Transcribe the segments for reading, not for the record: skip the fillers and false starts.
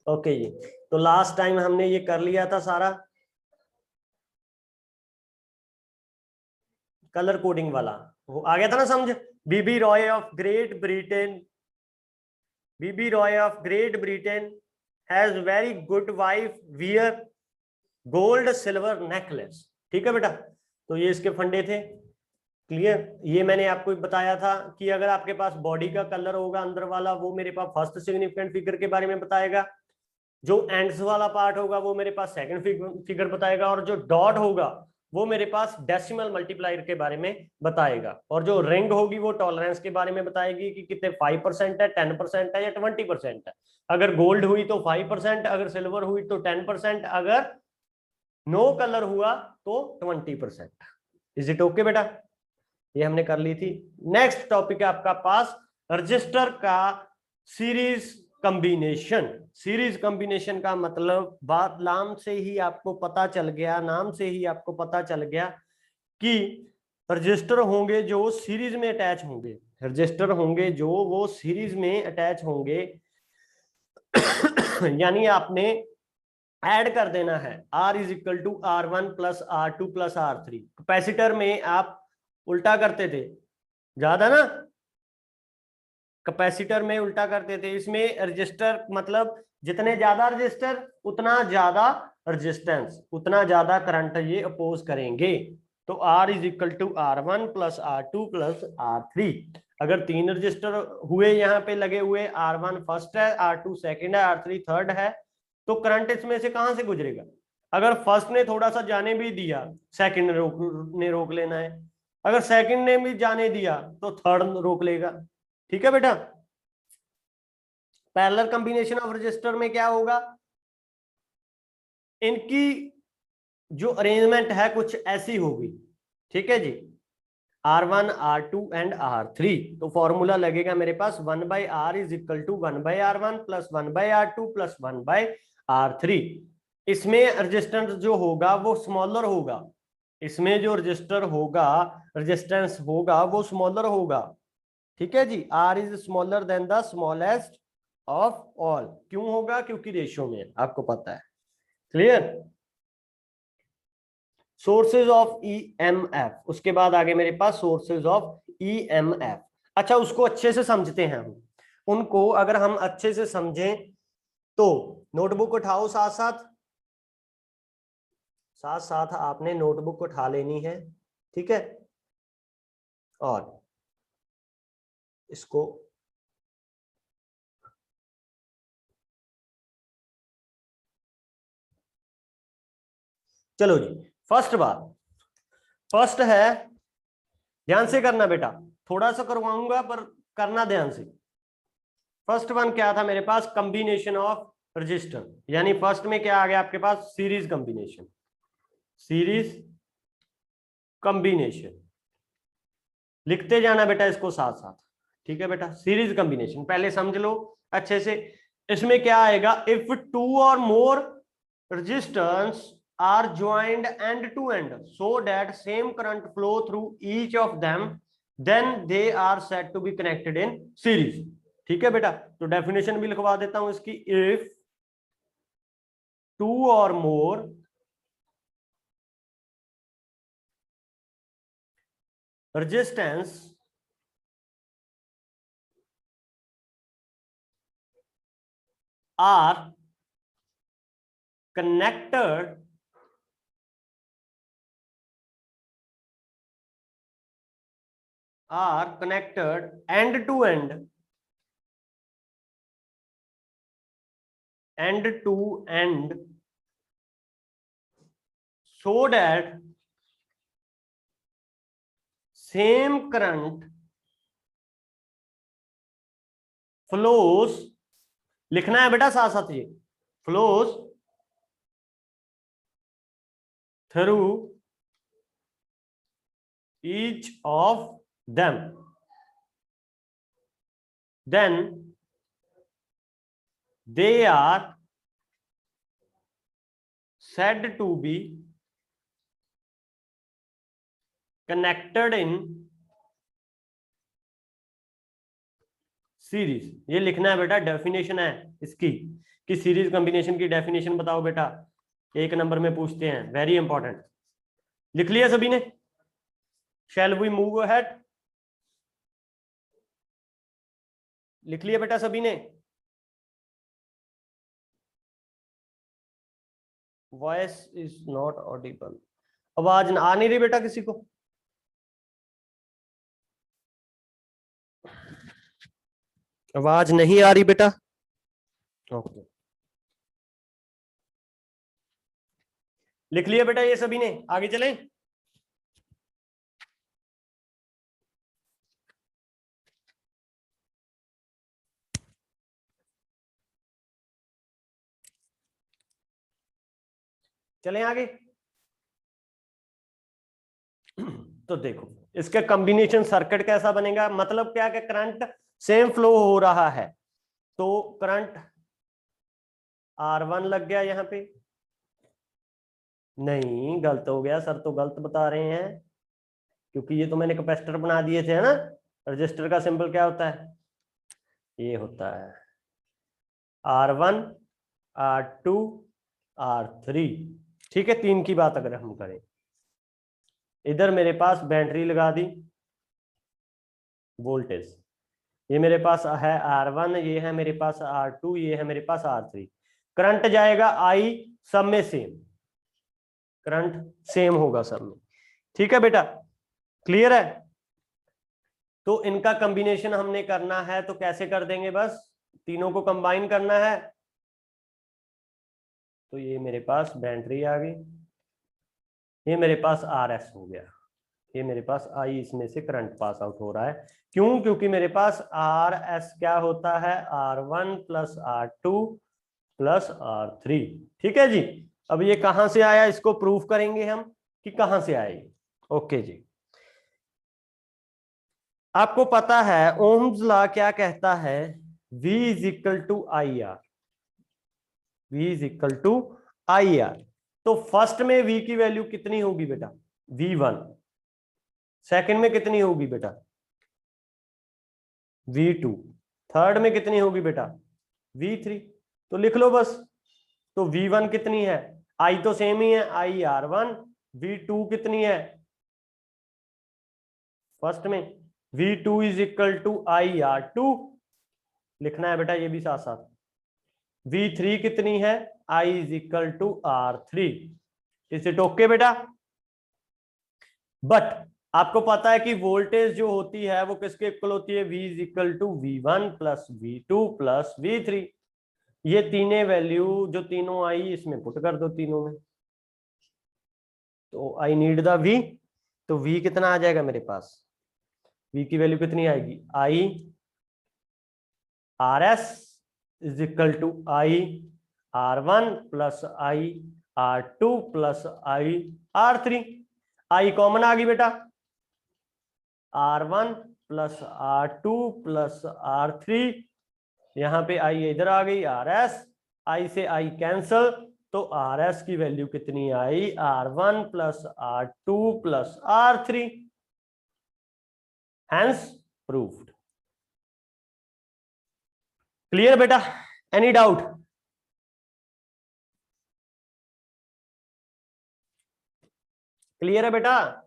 Okay जी, तो last time हमने ये कर लिया था सारा कलर कोडिंग वाला, वो आ गया था ना समझ। BB Roy of Great Britain, BB Roy of Great Britain has very good wife wear gold silver necklace. ठीक है बेटा, तो ये इसके फंडे थे। क्लियर। ये मैंने आपको बताया था कि अगर आपके पास बॉडी का कलर होगा अंदर वाला, वो मेरे पास फर्स्ट सिग्निफिकेंट फिगर के बारे में बताएगा, जो एंड्स वाला पार्ट होगा वो मेरे पास सेकंड फिगर बताएगा, और जो डॉट होगा वो मेरे पास डेसिमल मल्टीप्लायर के बारे में बताएगा, और जो रिंग होगी वो टॉलरेंस के बारे में बताएगी कि कितने 5% है, 10% है या 20% है। अगर गोल्ड हुई तो 5%, अगर सिल्वर हुई तो 10%, अगर नो कलर हुआ तो 20%। इज इट ओके बेटा? ये हमने कर ली थी। नेक्स्ट टॉपिक है आपका पास रजिस्टर का सीरीज कॉम्बिनेशन। सीरीज कॉम्बिनेशन का मतलब बात नाम से ही आपको पता चल गया, नाम से ही आपको पता चल गया कि रजिस्टर होंगे जो सीरीज में अटैच होंगे, रजिस्टर होंगे जो वो सीरीज में अटैच होंगे। यानी आपने ऐड कर देना है R is equal to R1 plus R2 plus R3। Capacitor में आप उल्टा करते थे, ज्यादा ना, कैपेसिटर में उल्टा करते थे। इसमें रजिस्टर मतलब जितने ज्यादा रजिस्टर उतना ज्यादा रेजिस्टेंस, उतना ज्यादा करंट ये अपोज करेंगे। तो R is equal to R1 plus R2 plus R3। अगर 3 रजिस्टर हुए यहाँ पे लगे हुए, R1 फर्स्ट है, R2 सेकंड है, R3 थर्ड है, तो करंट इसमें से कहां से गुजरेगा? अगर फर्स्ट ने थोड़ा सा जाने भी दिया, सेकंड ने रोक लेना है। अगर सेकंड ने भी जाने दिया तो थर्ड रोक लेगा। ठीक है बेटा। पैरेलल कॉम्बिनेशन ऑफ रजिस्टर में क्या होगा, इनकी जो अरेंजमेंट है कुछ ऐसी होगी। ठीक है जी, R1 R2 एंड R3। तो फॉर्मूला लगेगा मेरे पास 1/R is equal to 1/R1 plus 1/R2 plus 1/R3। इसमें रेजिस्टेंस जो होगा वो स्मॉलर होगा, इसमें जो रजिस्टर होगा, रेजिस्टेंस होगा वो स्मॉलर होगा। ठीक है जी, R is smaller than the smallest of all. क्यों होगा? क्योंकि रेशियो में आपको पता है। क्लियर। सोर्सेज ऑफ EMF, उसके बाद आगे मेरे पास सोर्सेज ऑफ EMF। अच्छा, उसको अच्छे से समझते हैं हम। उनको अगर हम अच्छे से समझें तो नोटबुक उठाओ, साथ साथ साथ साथ आपने नोटबुक उठा लेनी है। ठीक है, और इसको चलो जी। फर्स्ट बात, फर्स्ट है, ध्यान से करना बेटा, थोड़ा सा करवाऊंगा पर करना ध्यान से। फर्स्ट वन क्या था मेरे पास? Combination of register. यानी फर्स्ट में क्या आ गया आपके पास? Series combination, series combination. लिखते जाना बेटा इसको साथ साथ। ठीक है बेटा, सीरीज कॉम्बिनेशन पहले समझ लो अच्छे से। इसमें क्या आएगा? इफ टू और मोर resistors are joined end to end so that same current flow through each of them, then they are said to be connected in series। ठीक है बेटा, तो डेफिनेशन भी लिखवा देता हूं इसकी। इफ टू और मोर resistance are connected end to end so that same current flows, लिखना है बेटा साथ साथ, ये flows through each of them, then they are said to be connected in series, ये लिखना है बेटा, डेफिनेशन है इसकी कि सीरीज कॉम्बिनेशन की डेफिनेशन बताओ बेटा, 1 नंबर में पूछते हैं, वेरी इंपॉर्टेंट। लिख लिया सभी ने? Shall we move ahead? लिख लिया बेटा सभी ने? वॉइस इज नॉट ऑडिबल, आवाज आ नहीं रही बेटा किसी को? आवाज नहीं आ रही बेटा? ओके, लिख लिया बेटा ये सभी ने? आगे चलें। चलें आगे। तो देखो इसका कॉम्बिनेशन सर्किट कैसा बनेगा, मतलब क्या कि करंट सेम फ्लो हो रहा है, तो करंट R1 लग गया यहां पे, नहीं गलत हो गया सर, तो गलत बता रहे हैं, क्योंकि ये तो मैंने कैपेसिटर बना दिए थे, है ना। रजिस्टर का सिंबल क्या होता है? ये होता है R1, R2, R3। ठीक है, 3 की बात अगर हम करें, इधर मेरे पास बैटरी लगा दी, वोल्टेज ये मेरे पास है R1, ये है मेरे पास R2, ये है मेरे पास R3। करंट जाएगा I सब में सेम, करंट सेम होगा सब में। ठीक है बेटा, क्लियर है? तो इनका कॉम्बिनेशन हमने करना है, तो कैसे कर देंगे, बस तीनों को कंबाइन करना है। तो ये मेरे पास बैटरी आ गई, ये मेरे पास RS हो गया, ये मेरे पास I, इसमें से करंट पास आउट हो रहा है। क्यों? क्योंकि मेरे पास RS क्या होता है, R1 plus R2 plus R3। ठीक है जी। अब ये कहां से आया, इसको प्रूफ करेंगे हम कि कहां से आए। ओके जी, आपको पता है ओम्स लॉ क्या कहता है, V is equal to I R, V is equal to I R. तो फर्स्ट में V की वैल्यू कितनी होगी बेटा, V1। सेकंड में कितनी होगी बेटा, V2। थर्ड में कितनी होगी बेटा, V3। तो लिख लो बस। तो V1 कितनी है, I तो सेम ही है, I R1। V2 कितनी है फर्स्ट में, V2 is equal to I R2, लिखना है बेटा ये भी साथ साथ। V3 कितनी है, I is equal to R3। इसे टोके बेटा। बट आपको पता है कि वोल्टेज जो होती है वो किसके इक्वल होती है, V is equal to V1 plus V2 plus V3। ये तीनों वैल्यू जो तीनों आई इसमें पुट कर दो तीनों में, तो आई नीड द V। तो V कितना आ जाएगा मेरे पास, V की वैल्यू कितनी आएगी, I RS is equal to I R1 plus I R2 plus I R3। I common आ गई बेटा, R1 plus R2 plus R3, यहां पे I इधर आ गई RS, I से I कैंसल, तो RS की वैल्यू कितनी आई, R1 plus R2 plus R3, hence proved. Clear बेटा, एनी डाउट? क्लियर है बेटा?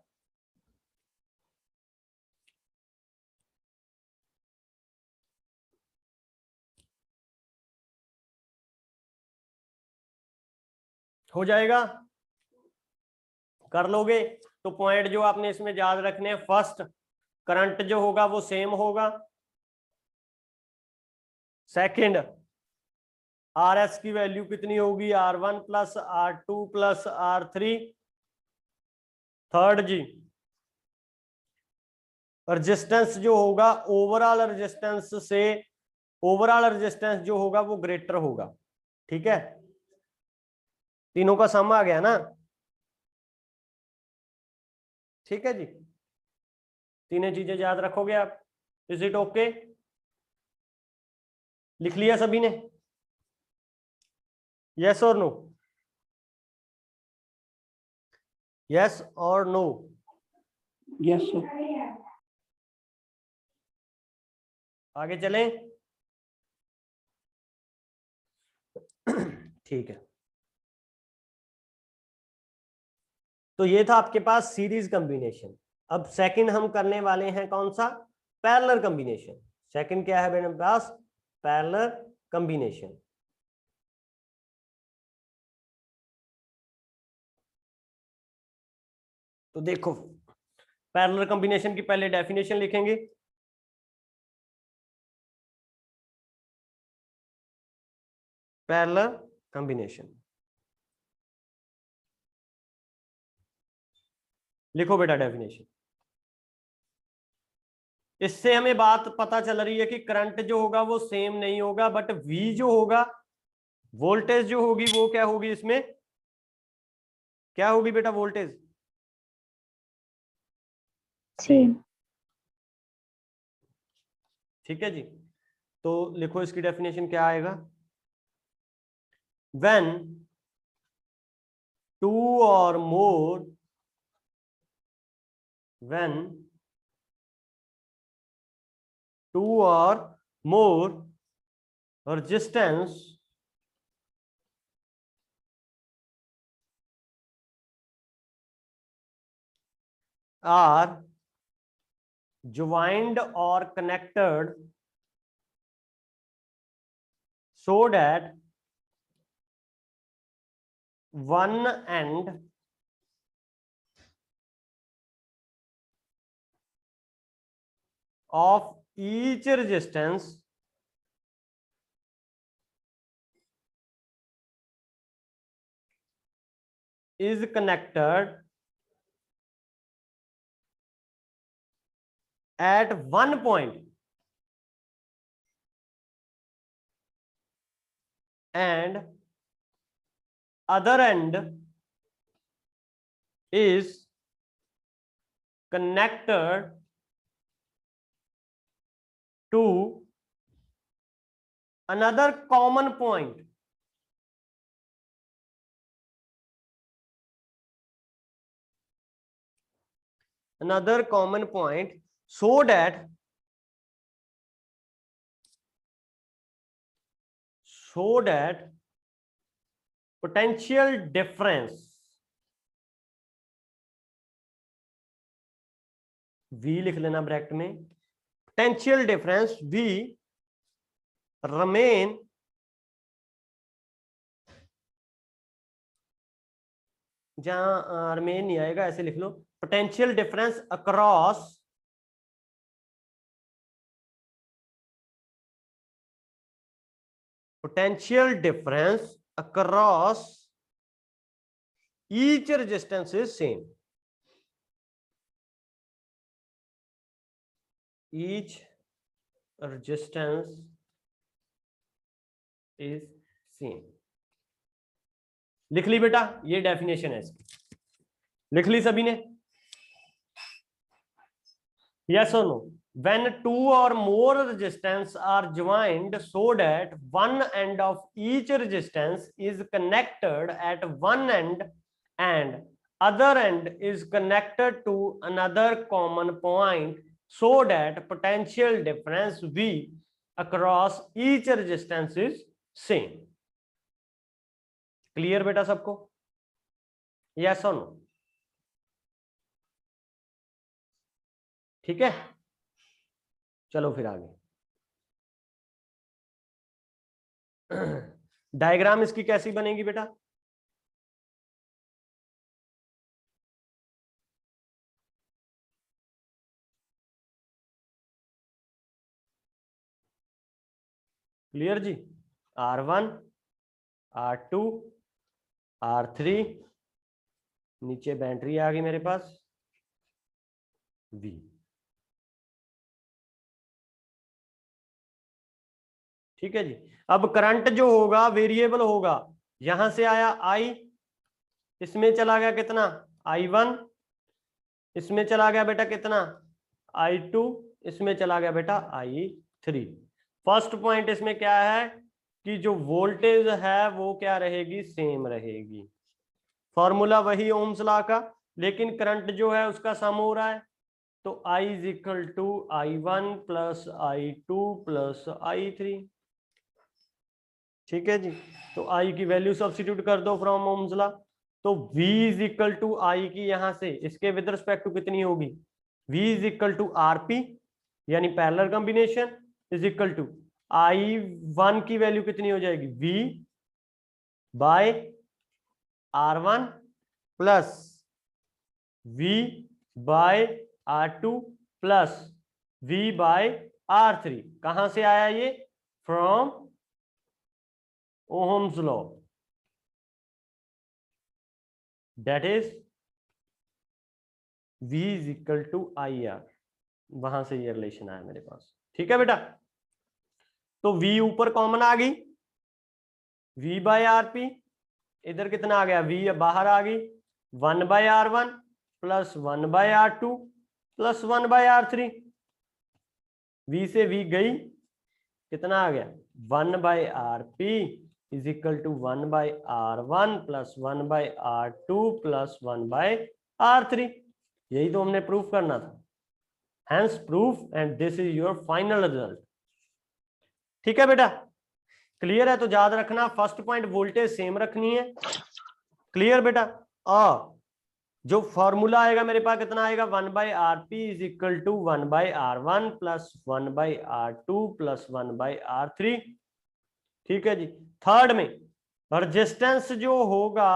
हो जाएगा, कर लोगे। तो पॉइंट जो आपने इसमें याद रखने हैं, फर्स्ट करंट जो होगा वो सेम होगा, सेकंड RS की वैल्यू कितनी होगी, R1 plus R2 plus R3। Third जी रेजिस्टेंस जो होगा ओवरऑल रेजिस्टेंस से, ओवरऑल रेजिस्टेंस जो होगा वो ग्रेटर होगा। ठीक है, तीनों का सम आ गया ना। ठीक है जी, तीनों चीजें याद रखोगे आप। Is it okay? लिख लिया सभी ने? यस और नो? यस और नो? Yes sir. आगे चलें। ठीक है, तो ये था आपके पास सीरीज कॉम्बिनेशन। अब सेकंड हम करने वाले हैं कौन सा? Parallel combination. सेकंड क्या है मेरे पास? Parallel combination. तो देखो, पैरेलल कॉम्बिनेशन की पहले डेफिनेशन लिखेंगे। पैरेलल कॉम्बिनेशन लिखो बेटा डेफिनेशन। इससे हमें बात पता चल रही है कि करंट जो होगा वो सेम नहीं होगा, बट V जो होगा, वोल्टेज जो होगी वो क्या होगी? इसमें क्या होगी बेटा? Voltage same. ठीक है जी, तो लिखो इसकी डेफिनेशन क्या आएगा? व्हेन टू और मोर when two or more resistance are joined or connected so that one end of each resistance is connected at one point and other end is connected to another common point. Another common point so that potential difference V लिख लेना bracket में, potential difference V remain जहां remain नहीं आएगा ऐसे लिख लो, potential difference across each resistance is same. Each resistance is same. लिख ली बेटा, ये डेफिनेशन है इसकी, लिख ली सभी ने? Yes or no? When two or more resistance are joined so that one end of each resistance is connected at one end and other end is connected to another common point so that potential difference V across each resistance is same. Clear बेटा सबको? Yes or no? ठीक है, चलो फिर आगे। Diagram इसकी कैसी बनेगी बेटा? क्लियर जी? R1 R2 R3, नीचे बैटरी आ गई मेरे पास V। ठीक है जी, अब करंट जो होगा वेरिएबल होगा, यहां से आया I, इसमें चला गया कितना? I1, इसमें चला गया बेटा कितना? I2, इसमें चला गया बेटा I3। फर्स्ट पॉइंट इसमें क्या है कि जो वोल्टेज है वो क्या रहेगी? सेम रहेगी। फॉर्मूला वही ओम्स लॉ का, लेकिन करंट जो है उसका सम हो रहा है, तो I is equal to I1 plus I2 plus I3। ठीक है जी। तो आई की वैल्यू सब्स्टिट्यूट कर दो फ्रॉम ओम्स लॉ। तो V इज इक्वल टू आई की यहां से इसके विद रिस्पेक्ट टू कितनी होगी, V is equal to RP यानी parallel combination is equal to I1 की वैल्यू कितनी हो जाएगी, V by R1 plus V by R2 plus V by R3। कहां से आया ये, from Ohm's law, that is V is equal to IR। वहां से ये रिलेशन आया मेरे पास। ठीक है बेटा, तो V ऊपर कॉमन आ गई, V बाय RP, इधर कितना आ गया, V बाहर आ गई, 1 by R1 plus 1 by R2 plus 1 by R3। V से V गई, कितना आ गया, 1 by RP is equal to 1 by R1 plus 1 by R2 plus 1 by R3। यही तो हमने प्रूफ करना था, hence proof and this is your final result. ठीक है बेटा, क्लियर है? तो याद रखना फर्स्ट पॉइंट वोल्टेज सेम रखनी है। क्लियर बेटा? और जो फॉर्मूला आएगा मेरे पास कितना आएगा, 1 by RP is equal to 1 by R1 plus 1 by R2 plus 1 by R3। ठीक है जी। थर्ड में रेजिस्टेंस जो होगा,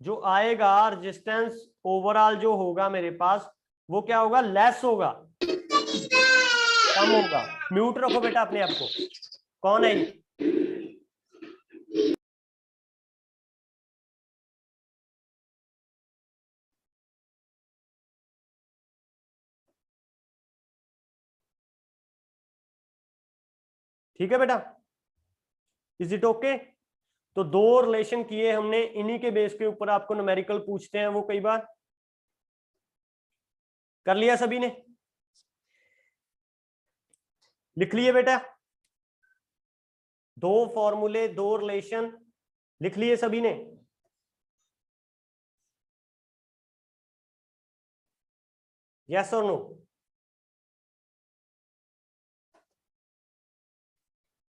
जो आएगा रेजिस्टेंस ओवरऑल जो होगा मेरे पास, वो क्या होगा, लेस होगा, कम होगा। म्यूट रखो बेटा अपने आप को। कौन है ये? ठीक है बेटा, इज इट ओके? तो दो रिलेशन किए हमने, इन्हीं के बेस के ऊपर आपको न्यूमेरिकल पूछते हैं वो कई बार। कर लिया सभी ने? लिख लिए बेटा? दो फॉर्मूले, दो रिलेशन लिख लिए सभी ने? यस और नो?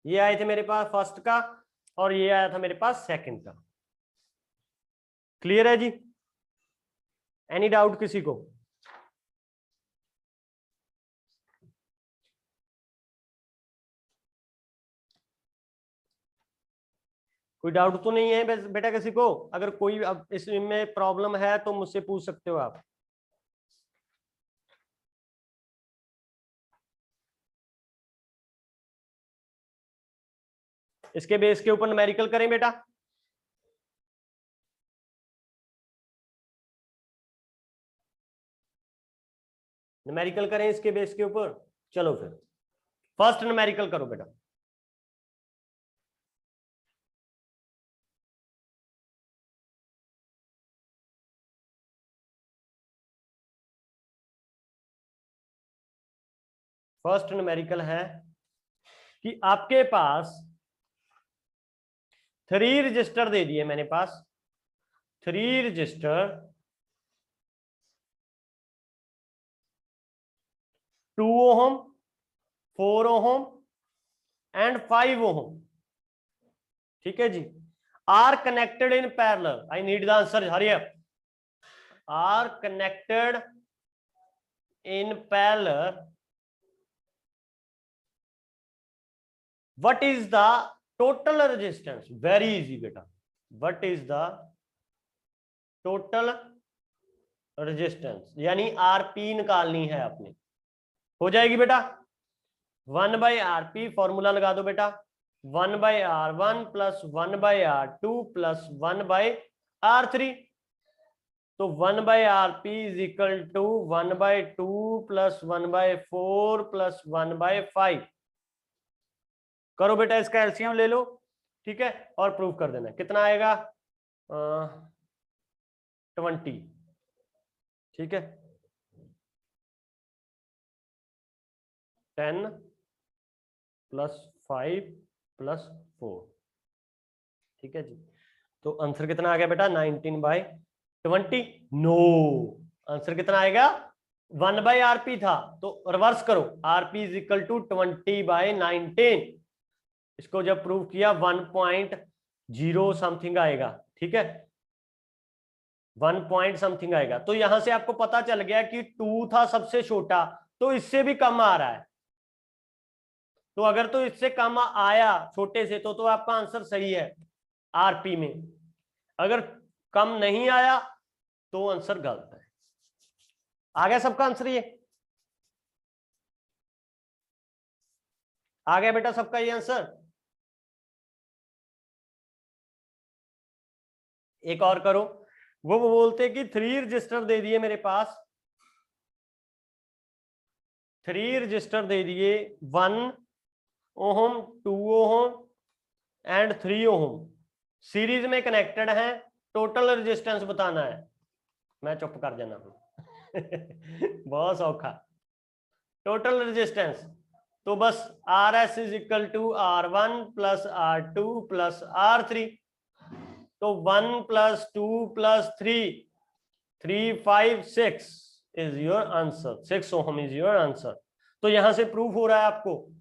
ये आए थे मेरे पास फर्स्ट का, और ये आया था मेरे पास सेकंड का। क्लियर है जी? एनी डाउट किसी को? कोई डाउट तो नहीं है बेटा किसी को? अगर कोई अब इसमें प्रॉब्लम है तो मुझसे पूछ सकते हो आप। इसके बेस के ऊपर न्यूमेरिकल करें बेटा? न्यूमेरिकल करें इसके बेस के ऊपर? चलो फिर फर्स्ट न्यूमेरिकल करो बेटा। फर्स्ट न्यूमेरिकल है कि आपके पास 3 रजिस्टर दे दिए मैंने पास, 3 register 2 ohm, 4 ohm and 5 ohm. ठीक है जी, are connected in parallel. I need the answer, hurry up. Are connected in parallel, what is the total resistance? Very easy बेटा, what is the total resistance, यानी RP निकालनी है आपने। हो जाएगी बेटा 1 बाई RP, फॉर्मूला लगा दो बेटा, 1 by R1 plus 1 by R2 plus 1 by R3। तो 1 by RP is equal to 1 by 2 plus 1 by 4 plus 1 by 5। करो बेटा, इसका एलसीएम ले लो। ठीक है, और प्रूव कर देना। कितना आएगा, 20। ठीक है, 10 प्लस 5 प्लस 4। ठीक है जी, तो आंसर कितना आ गया बेटा, 19/20। नो, आंसर कितना आएगा, 1 बाई RP था, तो रिवर्स करो, RP इज इक्वल टू 20/19। इसको जब प्रूव किया 1.0 समथिंग आएगा, ठीक है, 1 पॉइंट समथिंग आएगा। तो यहां से आपको पता चल गया कि 2 था सबसे छोटा, तो इससे भी कम आ रहा है। तो अगर तो इससे कम आया छोटे से तो आपका आंसर सही है आरपी में। अगर कम नहीं आया तो आंसर गलत है। आ गया सबका आंसर? ये आ गया बेटा सबका ये आंसर? एक और करो। वो बोलते कि 3 रजिस्टर दे दिए मेरे पास, 3 रजिस्टर दे दिए, 1 ओम, 2 ओम एंड 3 ओम, सीरीज में कनेक्टेड है, टोटल रेजिस्टेंस बताना है। मैं चुप कर जाना हूं बहुत सौखा। टोटल रेजिस्टेंस तो बस R S is equal to R1 plus R2 plus R3। तो 1 plus 2 plus 3, 3, 5, 6 is your answer. 6 ohm is your answer. तो यहां से प्रूफ हो रहा है आपको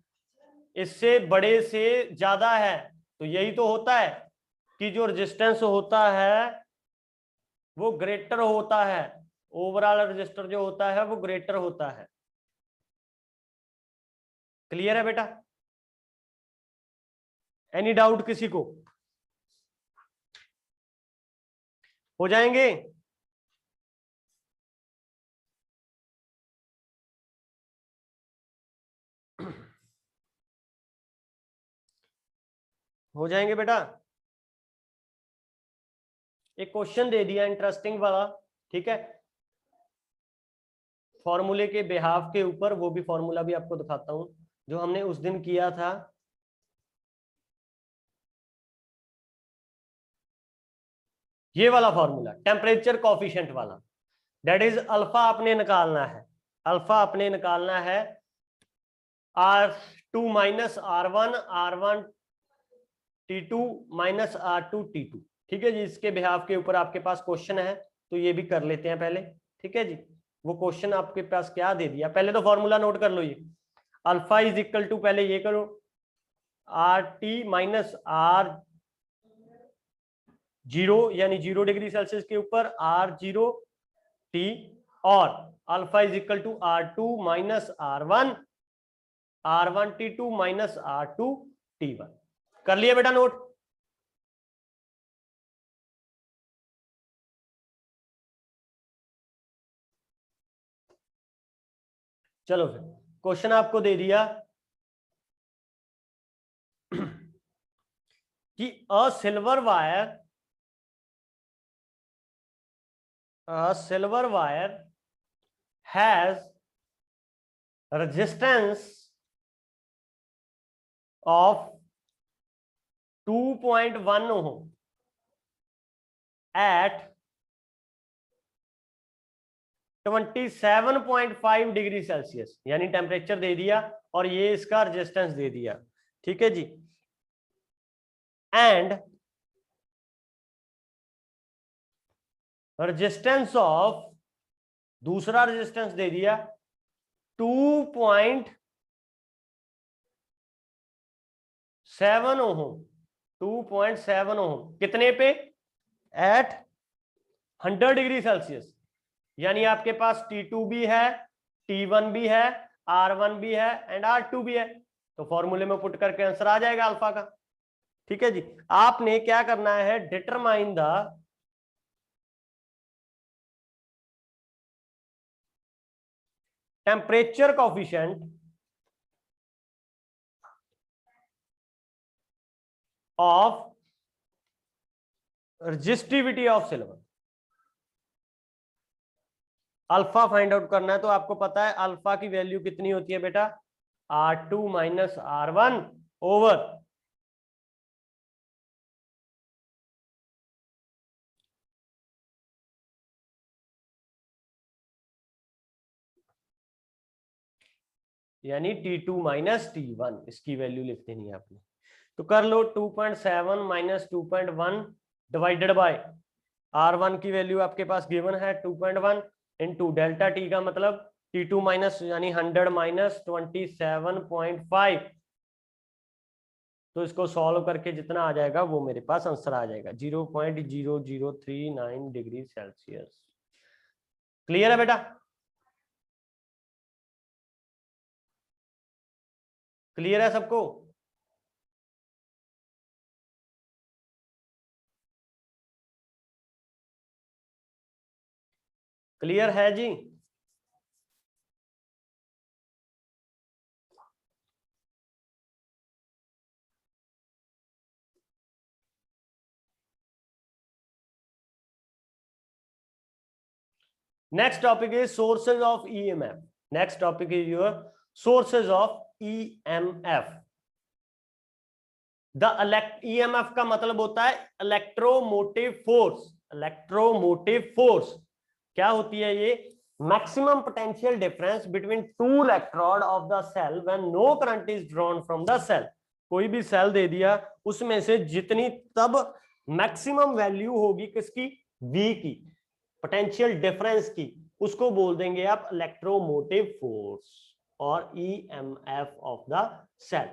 इससे बड़े से ज्यादा है। तो यही तो होता है कि जो रेजिस्टेंस होता है वो ग्रेटर होता है, ओवरऑल रेजिस्टर जो होता है वो ग्रेटर होता है। क्लियर है बेटा? एनी डाउट किसी को? हो जाएंगे? हो जाएंगे बेटा। एक क्वेश्चन दे दिया इंटरेस्टिंग वाला, ठीक है, फॉर्मूले के बिहाफ के ऊपर। वो भी फॉर्मूला भी आपको दिखाता हूं जो हमने उस दिन किया था। ये वाला फॉर्मूला टेम्परेचर कॉफिशिएंट वाला, दैट इज अल्फा आपने निकालना है। अल्फा आपने निकालना है R2 minus R1, R1 T2 minus R2 T2। ठीक है जी, इसके बिहाफ के ऊपर आपके पास क्वेश्चन है, तो ये भी कर लेते हैं पहले। ठीक है जी, वो क्वेश्चन आपके पास क्या दे दिया, पहले तो फॉर्मूला नोट कर लो। ये अल्फा इज इक्वल टू, पहले ये करो, RT माइनस R0 यानी 0 डिग्री सेल्सियस के ऊपर R0T, और alpha is equal to R2 minus R1, R1T2 minus R2T1। कर लिया बेटा नोट? चलो फिर क्वेश्चन आपको दे दिया कि a silver wire has resistance of 2.1 ohm at 27.5 degree Celsius, यानी टेम्परेचर दे दिया और ये इसका रेजिस्टेंस दे दिया। ठीक है जी, एंड रेजिस्टेंस ऑफ, दूसरा रेजिस्टेंस दे दिया 2.7 ओम, 2.7 ओम, कितने पे? At 100 degree Celsius. यानी आपके पास T2 भी है, T1 भी है, R1 भी है एंड R2 भी है। तो फॉर्मूले में पुट करके आंसर आ जाएगा अल्फा का। ठीक है जी, आपने क्या करना है, determine the temperature coefficient of resistivity of silver. Alpha find out करना है। तो आपको पता है अल्फा की वैल्यू कितनी होती है बेटा, R2 माइनस R1 ओवर यानी T2 माइनस T1, इसकी वैल्यू लिख देनी है आपने। तो कर लो 2.7 माइनस 2.1 डिवाइडेड बाय R1 की वैल्यू आपके पास गिवन है 2.1 इंटू डेल्टा टी का मतलब T2 माइनस यानी 100 माइनस 27.5 तो इसको सॉल्व करके जितना आ जाएगा वो मेरे पास आंसर आ जाएगा 0.0039 डिग्री सेल्सियस। क्लियर है बेटा? क्लियर है सबको? क्लियर है जी? Next topic is sources of EMF. Next topic is your sources of EMF. The EMF का मतलब होता है इलेक्ट्रोमोटिव फोर्स। इलेक्ट्रोमोटिव फोर्स क्या होती है? ये maximum potential difference between two electrode of the cell when no current is drawn from the cell. कोई भी सेल दे दिया, उसमें से जितनी तब मैक्सिमम वैल्यू होगी किसकी? V की, पोटेंशियल डिफरेंस की, उसको बोल देंगे आप इलेक्ट्रोमोटिव फोर्स और EMF ऑफ द सेल।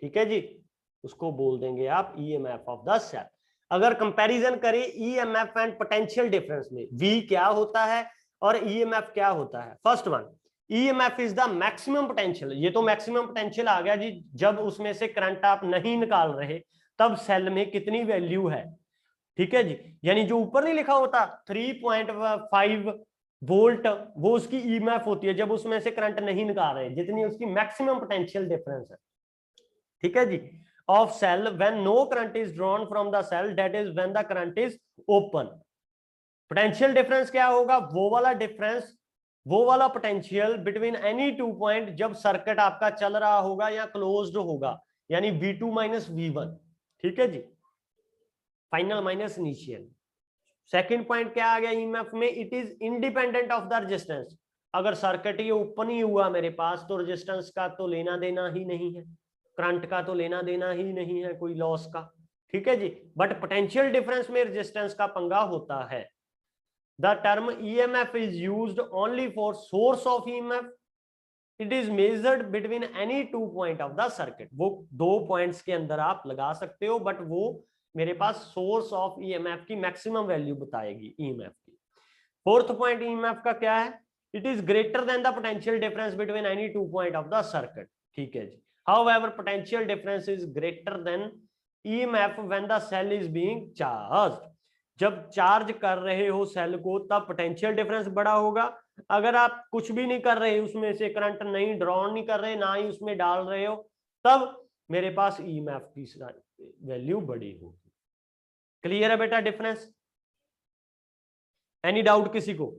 ठीक है जी, उसको बोल देंगे आप EMF ऑफ द सेल। अगर कंपैरिजन करें EMF एंड पोटेंशियल डिफरेंस में, V क्या होता है और EMF क्या होता है? First one, EMF is the maximum potential. ये तो मैक्सिमम पोटेंशियल आ गया जी, जब उसमें से करंट आप नहीं निकाल रहे तब सेल में कितनी वैल्यू है। ठीक है जी, यानी जो ऊपर नहीं लिखा होता 3.5 वोल्ट, वो उसकी EMF होती है जब उसमें से करंट नहीं निकाल रहे, जितनी उसकी मैक्सिमम पोटेंशियल डिफरेंस है। ठीक है जी, of cell when no current is drawn from the cell, that is when the current is open. Potential difference क्या होगा? वो वाला डिफरेंस, वो वाला potential between any two point जब सर्किट आपका चल रहा होगा या क्लोज्ड होगा, यानी V2 माइनस V1। ठीक है जी, final minus initial. Second point क्या आ गया EMF में? It is independent of the resistance. अगर सर्किट ये ओपन ही हुआ मेरे पास तो रेजिस्टेंस का तो लेना देना ही नहीं है, करंट का तो लेना देना ही नहीं है, कोई लॉस का। ठीक है जी, बट पोटेंशियल डिफरेंस में रेजिस्टेंस का पंगा होता है। The term EMF is used only for source of EMF। It is measured between any two point of the circuit. वो दो पॉइंट्स के अंदर आप लगा सकते हो, बट वो मेरे पास सोर्स ऑफ EMF की मैक्सिमम वैल्यू बताएगी EMF की। फोर्थ पॉइंट EMF का क्या है? It is greater than the potential difference between any two point of the circuit. ठीक है जी, however potential difference is greater than EMF when the cell is being charged। जब charge कर रहे हो cell को तब पोटेंशियल डिफरेंस बड़ा होगा। अगर आप कुछ भी नहीं कर रहे, उसमें से करंट नहीं ड्रॉ नहीं कर रहे, ना ही उसमें डाल रहे हो, तब मेरे पास EMF की वैल्यू बड़ी होगी। क्लियर है बेटा डिफरेंस? एनी डाउट किसी को?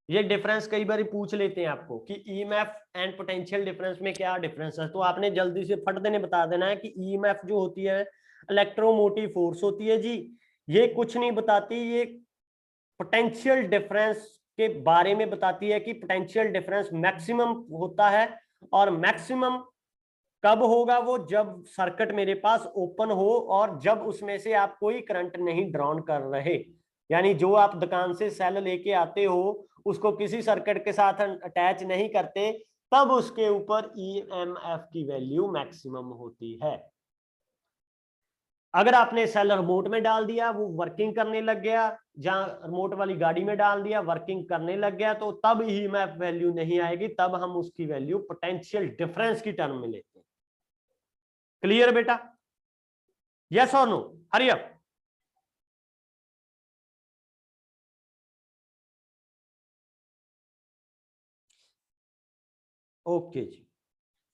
ये डिफरेंस कई बार पूछ लेते हैं आपको कि EMF एंड पोटेंशियल डिफरेंस में क्या डिफरेंस है, तो आपने जल्दी से फट देने बता देना है कि EMF जो होती है इलेक्ट्रोमोटिव फोर्स होती है जी। ये कुछ नहीं बताती, ये पोटेंशियल डिफरेंस के बारे में बताती है कि पोटेंशियल डिफरेंस मैक्सिमम होता है, और मैक्सिमम कब होगा? वो जब सर्किट मेरे पास ओपन हो और जब उसमें से आप कोई करंट नहीं ड्रॉन कर रहे, यानी जो आप दुकान से सेल लेके आते हो उसको किसी सर्किट के साथ अटैच नहीं करते, तब उसके ऊपर EMF की वैल्यू मैक्सिमम होती है। अगर आपने सेल रिमोट में डाल दिया, वो वर्किंग करने लग गया, जहां रिमोट वाली गाड़ी में डाल दिया, वर्किंग करने लग गया, तो तब EMF वैल्यू नहीं आएगी, तब हम उसकी वैल्यू पोटेंशियल डिफरेंस की टर्म में लेते हैं। क्लियर बेटा? यस और नो? Hurry up. ओके जी,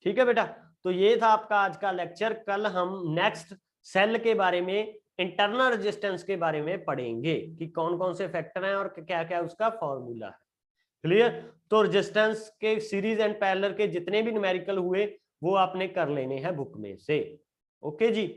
ठीक है बेटा। तो ये था आपका आज का लेक्चर। कल हम नेक्स्ट सेल के बारे में, इंटरनल रेजिस्टेंस के बारे में पढ़ेंगे कि कौन कौन से फैक्टर हैं और क्या क्या उसका फॉर्मूला है। क्लियर? तो रेजिस्टेंस के सीरीज एंड पैरेलल के जितने भी न्यूमेरिकल हुए वो आपने कर लेने हैं बुक में से। ओके जी।